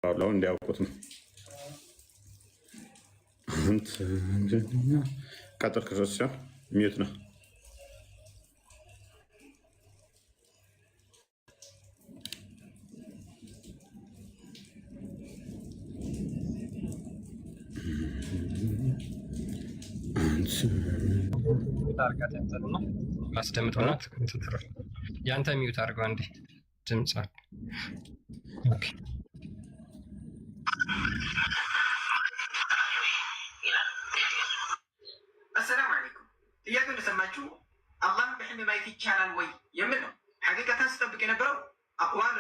አሁን እንዲያውቁት ነው። ቀጥል ክርስቲያን ሚዩት ነው። ላስደምጠውና ያንተ ሚዩት አድርገው አንዴ ድምፅ አሰላሙ አለይኩም። ጥያቄው እንደሰማችሁ አላህን በሕልም ማየት ይቻላል ወይ የሚል ነው። ሐቂቀተን ስጠብቅ የነበረው አቅዋል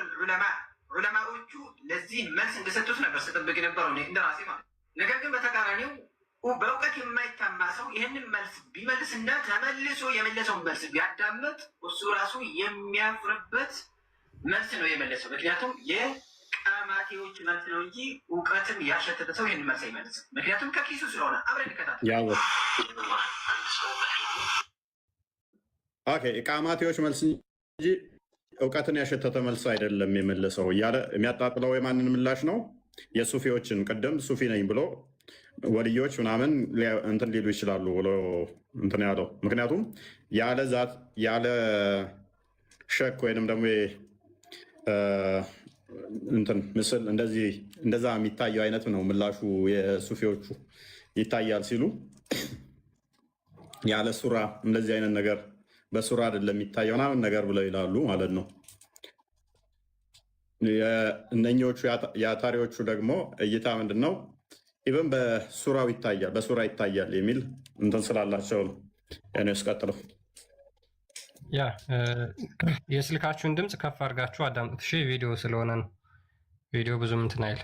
ዑለማዎቹ ለዚህ መልስ እንደሰጡት ነበር ስጠብቅ የነበረው እንደ ራሴ ማለት። ነገር ግን በተቃራኒው በእውቀት የማይታማ ሰው ይህንን መልስ ቢመልስና ተመልሶ የመለሰውን መልስ ቢያዳምጥ እሱ ራሱ የሚያፍርበት መልስ ነው የመለሰው። ምክንያቱም የቃማቴዎች መልስ ነው እንጂ እውቀትም ያሸተተ ሰው ይህን መልስ አይመልስም። ምክንያቱም ከኪሱ ስለሆነ። አብረን እንከታተል። ቃማቴዎች መልስ እንጂ እውቀትን ያሸተተ መልስ አይደለም የመለሰው እያለ የሚያጣጥለው የማንን ምላሽ ነው? የሱፊዎችን። ቅድም ሱፊ ነኝ ብሎ ወልዮች ምናምን እንትን ሊሉ ይችላሉ ብሎ እንትን ያለው። ምክንያቱም ያለ ዛት ያለ ሸክ ወይንም ደግሞ እንትን ምስል እንደዛ የሚታየው አይነት ነው ምላሹ። የሱፊዎቹ ይታያል ሲሉ ያለ ሱራ እንደዚህ አይነት ነገር በሱራ አይደለም የሚታየው ምናምን ነገር ብለው ይላሉ ማለት ነው። እነኞቹ የአታሪዎቹ ደግሞ እይታ ምንድን ነው? ኢቨን በሱራው ይታያል በሱራ ይታያል የሚል እንትን ስላላቸው ነው። ያኔ ያስቀጥለው ያ የስልካችሁን ድምፅ ከፍ አድርጋችሁ አዳምጡት። እሺ ቪዲዮ ስለሆነ ነው። ቪዲዮ ብዙም እንትን አይል።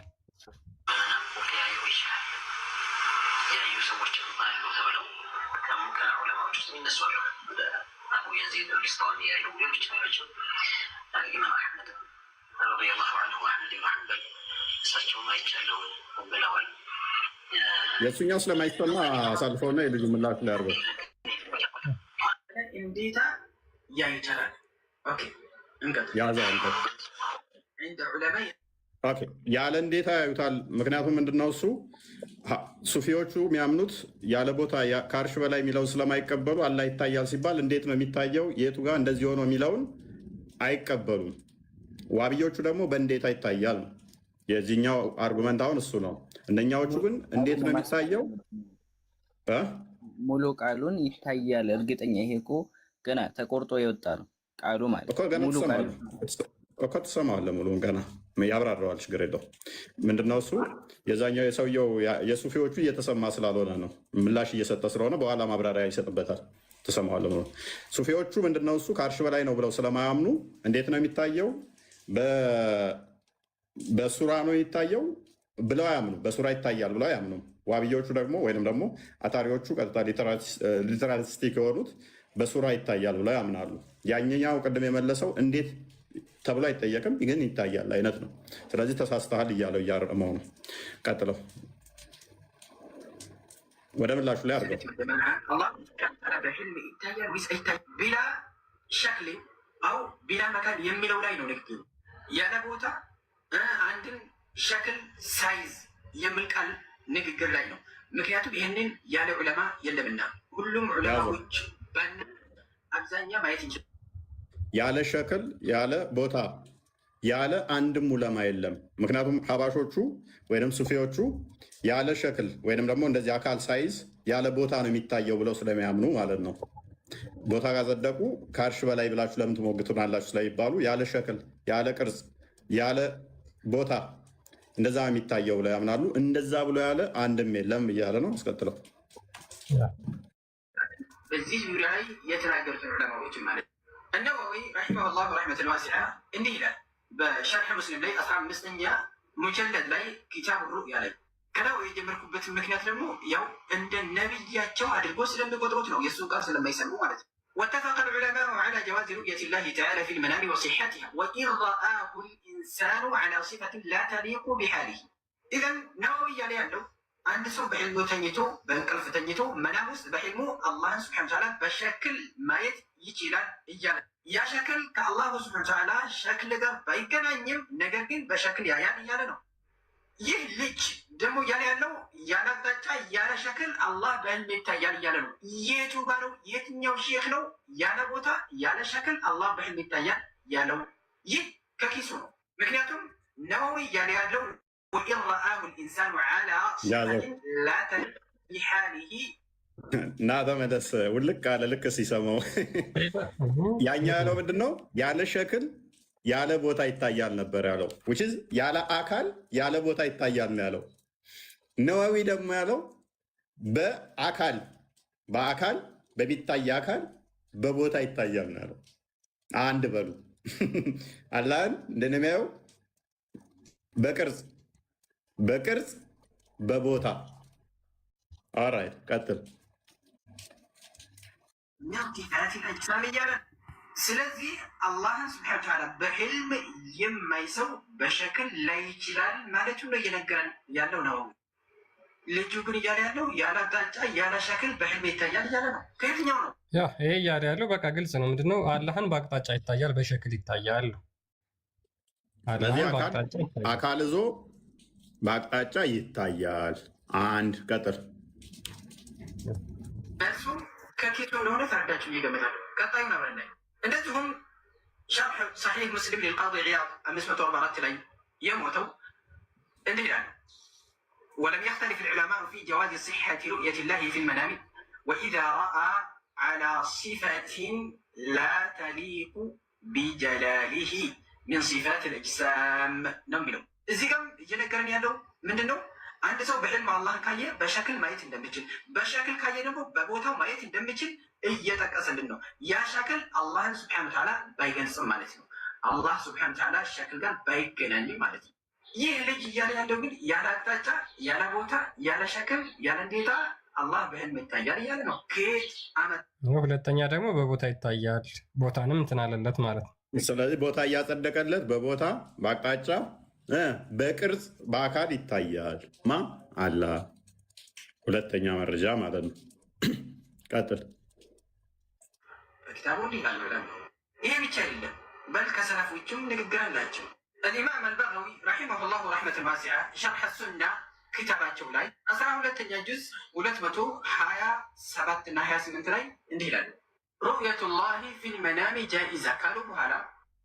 የእሱኛው ስለማይሰማ አሳልፈውና የልጁ ምላሽ ላይ አድርገው እንዴታ ያይቻላል። ያለ እንዴታ ያዩታል። ምክንያቱም ምንድነው እሱ ሱፊዎቹ የሚያምኑት ያለ ቦታ ከአርሽ በላይ የሚለውን ስለማይቀበሉ አላህ ይታያል ሲባል እንዴት ነው የሚታየው የቱ ጋር እንደዚህ ሆኖ የሚለውን አይቀበሉም። ዋብዮቹ ደግሞ በእንዴታ ይታያል። የዚህኛው አርጉመንት አሁን እሱ ነው። እነኛዎቹ ግን እንዴት ነው የሚታየው? ሙሉ ቃሉን ይታያል። እርግጠኛ ይሄ እኮ ገና ተቆርጦ የወጣ ነው ቃሉ ማለት እኮ ትሰማዋለህ። ሙሉውን ገና ያብራራዋል። ችግር የለው። ምንድነው እሱ የዛኛው የሰውየው የሱፊዎቹ እየተሰማ ስላልሆነ ነው። ምላሽ እየሰጠ ስለሆነ በኋላ ማብራሪያ ይሰጥበታል። ትሰማዋለህ። ሙሉ ሱፊዎቹ ምንድነው እሱ ከአርሽ በላይ ነው ብለው ስለማያምኑ እንዴት ነው የሚታየው? በሱራ ነው የሚታየው ብለው አያምኑ። በሱራ ይታያል ብለው አያምኑም። ዋብዮቹ ደግሞ ወይም ደግሞ አታሪዎቹ ቀጥታ ሊተራሊስቲክ የሆኑት በሱራ ይታያል ብለው ያምናሉ። ያኛው ቅድም የመለሰው እንዴት ተብሎ አይጠየቅም፣ ግን ይታያል አይነት ነው። ስለዚህ ተሳስተሃል እያለው እያረመው ነው። ቀጥለው ወደ ምላሹ ላይ አድርገው ቢላ ሸክል አው ቢላ መካን የሚለው ላይ ነው ንግግሩ። ያለ ቦታ አንድን ሸክል ሳይዝ የሚል ቃል ንግግር ላይ ነው። ምክንያቱም ይህንን ያለ ዑለማ የለምና ሁሉም ዑለማዎች አብዛኛ ማየት እንችላል። ያለ ሸክል ያለ ቦታ ያለ አንድም ዑለማ የለም። ምክንያቱም ሀባሾቹ ወይም ሱፊዎቹ ያለ ሸክል ወይም ደግሞ እንደዚህ አካል ሳይዝ ያለ ቦታ ነው የሚታየው ብለው ስለሚያምኑ ማለት ነው። ቦታ ካጸደቁ ከአርሽ በላይ ብላችሁ ለምን ትሞግቱናላችሁ ስለሚባሉ ያለ ሸክል ያለ ቅርጽ ያለ ቦታ እንደዛ የሚታየው ብለው ያምናሉ። እንደዛ ብሎ ያለ አንድም የለም እያለ ነው። አስቀጥለው በዚህ ዙሪያ ላይ የተናገሩት ዑለማዎች ማለት እነወዊ ረሒመሁላህ ረሕመቱን ዋሲዓ እንዲህ ይላል በሸርሕ ሙስሊም ላይ 15ኛ ሙጀለድ ላይ ኪታብ ሩእያ ላይ። ከላው የጀመርኩበት ምክንያት ደግሞ ያው እንደ ነቢያቸው አድርጎ ስለሚቆጥሩት ነው፣ የእሱን ቃል ስለማይሰሙ ማለት ነው። واتفق العلماء على جواز رؤية الله تعالى في المنام وصحتها وإن رآه الإنسان على صفة لا تليق بحاله. إذا نووي عليه أنه አንድ ሰው በሕልሙ ተኝቶ በእንቅልፍ ተኝቶ መናም ውስጥ በሕልሙ አላህን ስብሐነ ወተዓላ በሸክል ማየት ይችላል እያለ ያ ሸክል ከአላሁ ስብሐነ ወተዓላ ሸክል ጋር ባይገናኝም ነገር ግን በሸክል ያያል እያለ ነው። ይህ ልጅ ደግሞ እያለ ያለው ያለ አቅጣጫ ያለ ሸክል አላህ በህልም ይታያል እያለ ነው። የቱ ጋር ነው? የትኛው ሼክ ነው ያለ ቦታ ያለ ሸክል አላህ በህልም ይታያል ያለው? ይህ ከኪሱ ነው። ምክንያቱም ነወዊ እያለ ያለው ወኢን ረአሁ ልኢንሳኑ ዐላ ሲፈትን ላ ተሊቅ ቢሓሊሂ እና ተመለስ ውልቅ አለ። ልክ ሲሰማው ያኛ ያለው ምንድን ነው? ያለ ሸክል ያለ ቦታ ይታያል ነበር ያለው። ያለ አካል ያለ ቦታ ይታያል ነው ያለው። ነዋዊ ደግሞ ያለው በአካል በሚታይ አካል በቦታ ይታያል ነው ያለው። አንድ በሉ አላህን እንደሚያየው በቅርጽ በቦታ። ኦራይት ቀጥል። ስለዚህ አላህን ስብሐነ ወተዓላ በህልም የማይሰው በሸክል ላይ ይችላል ማለቱ ነው እየነገረን ያለው ነው። ልጁ ግን እያለ ያለው ያለ አቅጣጫ ያለ ሸክል በህልም ይታያል እያለ ነው። ከየትኛው ነው ይሄ እያለ ያለው? በቃ ግልጽ ነው። ምንድነው? አላህን በአቅጣጫ ይታያል፣ በሸክል ይታያል። አካል ይዞ በአቅጣጫ ይታያል። አንድ ቀጥር። እሱም ከኬቱ እንደሆነ ተረዳችሁ እየገመታለሁ። ቀጣዩ ነብረና እንደዚሁም ሸርሕ ሰሒህ ሙስሊም ሊልቃዲ ዒያድ 544 ላይ የሞተው እንዲህ ይላል ولم يختلف العلماء في جواز صحة رؤية الله في المنام وإذا رأى على صفة لا تليق بجلاله من صفات الأجسام نملو እዚህ ጋር እየነገረን ያለው ምንድን ነው? አንድ ሰው በሕልም አላህን ካየ በሸክል ማየት እንደሚችል፣ በሸክል ካየ ደግሞ በቦታው ማየት እንደሚችል እየጠቀሰልን ነው። ያ ሸክል አላህን ስብሐነ ወተዓላ ባይገልጽም ማለት ነው። አላህ ስብሐነ ወተዓላ ሸክል ጋር ባይገናኝም ማለት ነው። ይህ ልጅ እያለ ያለው ግን ያለ አቅጣጫ ያለ ቦታ ያለ ሸክል ያለ እንዴታ አላህ በህልም ይታያል እያለ ነው። ከየት አመት? ሁለተኛ ደግሞ በቦታ ይታያል፣ ቦታንም እንትን አለለት ማለት ነው። ስለዚህ ቦታ እያጸደቀለት በቦታ በአቅጣጫ በቅርጽ በአካል ይታያል። አላህ ሁለተኛ መረጃ ማለት ነው። ቀጥል። በኪታቡ ይላል። ይሄ ብቻ አይደለም፣ በል ከሰለፎችም ንግግር አላቸው። الإمام البغوي رحمه الله رحمة واسعة شرح السنة كتاباته لاي 12ኛ ጁዝ 227 እና 28 ላይ እንዲህ ይላል رؤية الله في المنام جائزة قالوا بهذا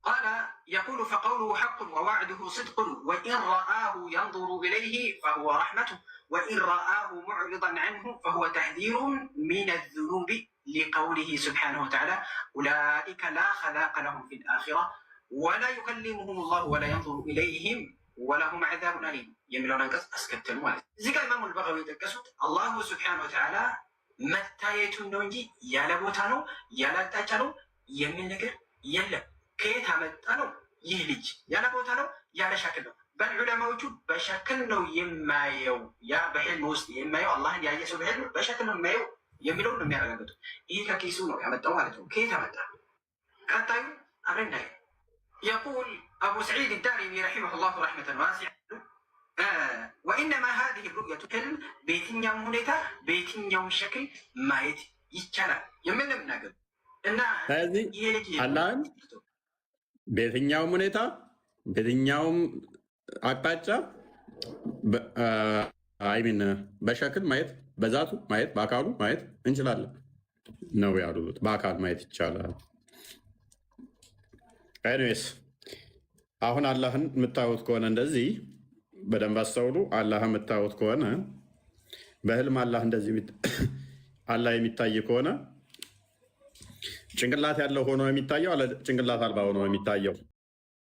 قال يقول فقوله حق ووعده صدق وإن رآه ينظر إليه فهو رحمته وإن رآه معرضا عنه فهو تحذير من الذنوب لقوله سبحانه وتعالى أولئك لا خلاق لهم في الآخرة ولا يكلمهم الله ولا ينظر إليهم ولهم عذاب أليم የሚለውን አንቀጽ አስከተሉ ማለት ነው። እዚህ ጋር ኢማሙ አልበጋዊ የጠቀሱት አላሁ ስብሐነሁ ወተዓላ መታየቱን ነው እንጂ ያለ ቦታ ነው ያለ አቅጣጫ ነው የሚል ነገር የለም። ከየት አመጣ ነው? ይህ ልጅ ያለ ቦታ ነው ያለ ሸክል ነው። በዑለማዎቹ በሸክል ነው የማየው፣ ያ በሕልም ውስጥ የማየው አላህን ያየ ሰው በሕልም በሸክል ነው የማየው የሚለውን ነው የሚያረጋግጡ። ይህ ከኪሱ ነው ያመጣው ማለት ነው። ከየት አመጣ? ቀጣዩ አብረን እናየው። يقول أبو سعيد الدارمي رحمه الله رحمة واسعة وإنما هذه الرؤية حلم بيتين يوم هنيتا بيتين يوم شكل ما يتشالا يمن من أقل هذه الآن بيتين يوم هنيتا بيتين يوم أكباتشا بشكل ما بذاته ما باكالو ما إن شاء الله نوي عروض باكال ما يتشالا ኤኒዌይስ አሁን አላህን የምታዩት ከሆነ እንደዚህ በደንብ አስተውሉ። አላህን የምታዩት ከሆነ በህልም አላህ እንደዚህ አላህ የሚታይ ከሆነ ጭንቅላት ያለው ሆኖ የሚታየው ጭንቅላት አልባ ሆኖ የሚታየው